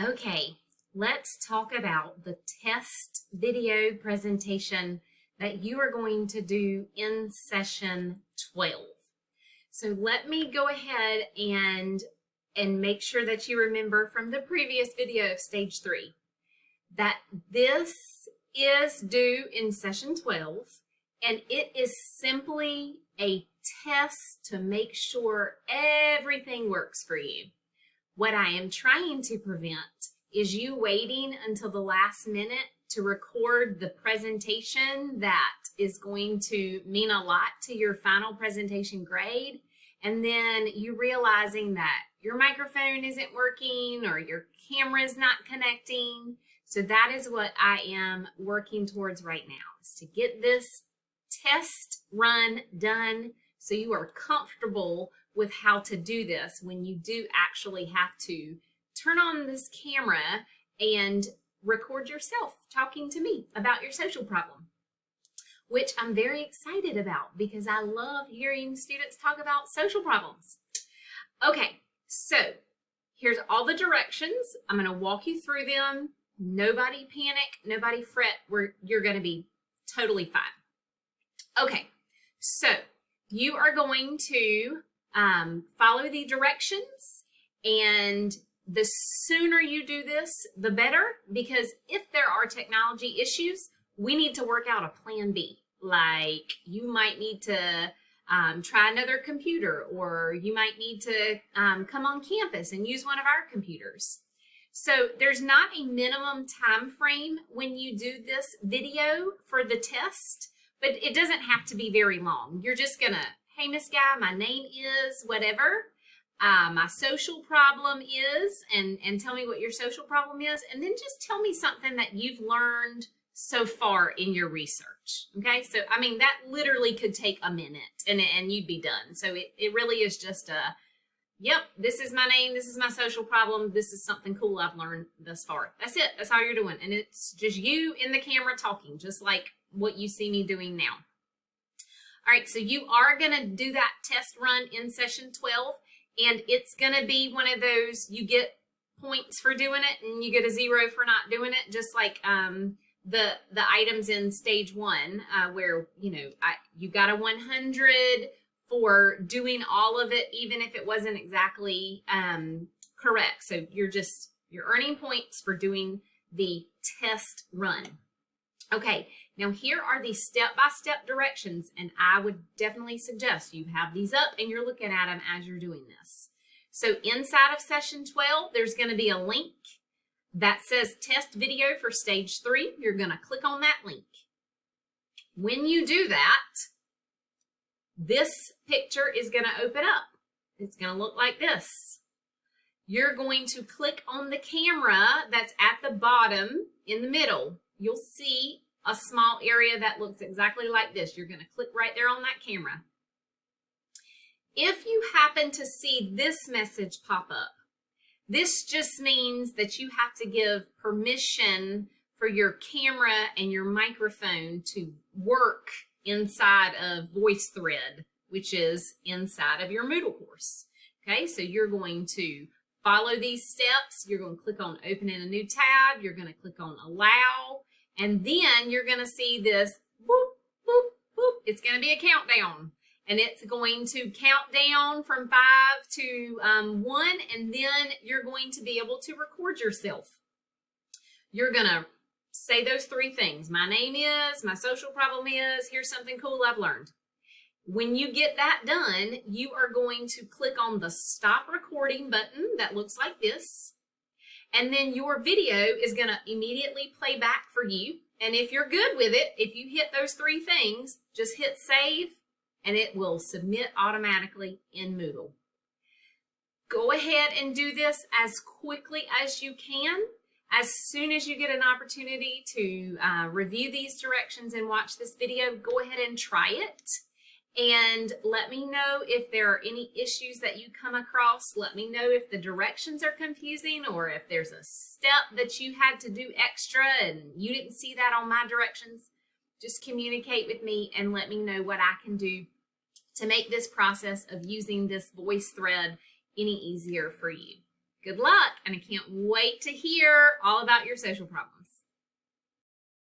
Okay, let's talk about the test video presentation that you are going to do in session 12. So let me go ahead and make sure that you remember from the previous video of stage 3 that this is due in session 12, and it is simply a test to make sure everything works for you. What I am trying to prevent is you waiting until the last minute to record the presentation that is going to mean a lot to your final presentation grade, and then you realizing that your microphone isn't working or your camera is not connecting. So that is what I am working towards right now, is to get this test run done so you are comfortable with how to do this when you do actually have to turn on this camera and record yourself talking to me about your social problem, which I'm very excited about because I love hearing students talk about social problems. Okay, so here's all the directions. I'm going to walk you through them. Nobody panic, nobody fret. You're going to be totally fine. Okay, so you are going to follow the directions, and the sooner you do this, the better, because if there are technology issues, we need to work out a plan B. Like you might need to try another computer, or you might need to come on campus and use one of our computers. So there's not a minimum time frame when you do this video for the test, but it doesn't have to be very long. You're just gonna, hey, Miss Guy, my name is whatever, my social problem is, and tell me what your social problem is, and then just tell me something that you've learned so far in your research, okay? So, I mean, that literally could take a minute, and you'd be done. So it really is just a, yep, this is my name, this is my social problem, this is something cool I've learned thus far. That's it, that's all you're doing, and it's just you in the camera talking, just like what you see me doing now. All right, so you are gonna do that test run in session 12, and it's gonna be one of those, you get points for doing it and you get a 0 for not doing it, just like the items in stage 1 where, you know, you got a 100 for doing all of it, even if it wasn't exactly correct. So you're earning points for doing the test run. Okay, now here are the step-by-step directions, and I would definitely suggest you have these up and you're looking at them as you're doing this. So inside of session 12, there's going to be a link that says test video for stage 3. You're going to click on that link. When you do that, this picture is going to open up. It's going to look like this. You're going to click on the camera that's at the bottom in the middle. You'll see a small area that looks exactly like this. You're going to click right there on that camera. If you happen to see this message pop up, this just means that you have to give permission for your camera and your microphone to work inside of VoiceThread, which is inside of your Moodle course. Okay, so you're going to follow these steps. You're going to click on open in a new tab. You're going to click on allow. And then you're going to see this, boop, boop, boop. It's going to be a countdown. And it's going to count down from 5 to 1. And then you're going to be able to record yourself. You're going to say those 3 things. My name is, my social problem is, here's something cool I've learned. When you get that done, you are going to click on the stop recording button that looks like this. And then your video is going to immediately play back for you. And if you're good with it, if you hit those 3 things, just hit save and it will submit automatically in Moodle. Go ahead and do this as quickly as you can. As soon as you get an opportunity to review these directions and watch this video, go ahead and try it. And let me know if there are any issues that you come across. Let me know if the directions are confusing or if there's a step that you had to do extra and you didn't see that on my directions. Just communicate with me and let me know what I can do to make this process of using this VoiceThread any easier for you. Good luck, and I can't wait to hear all about your social problems.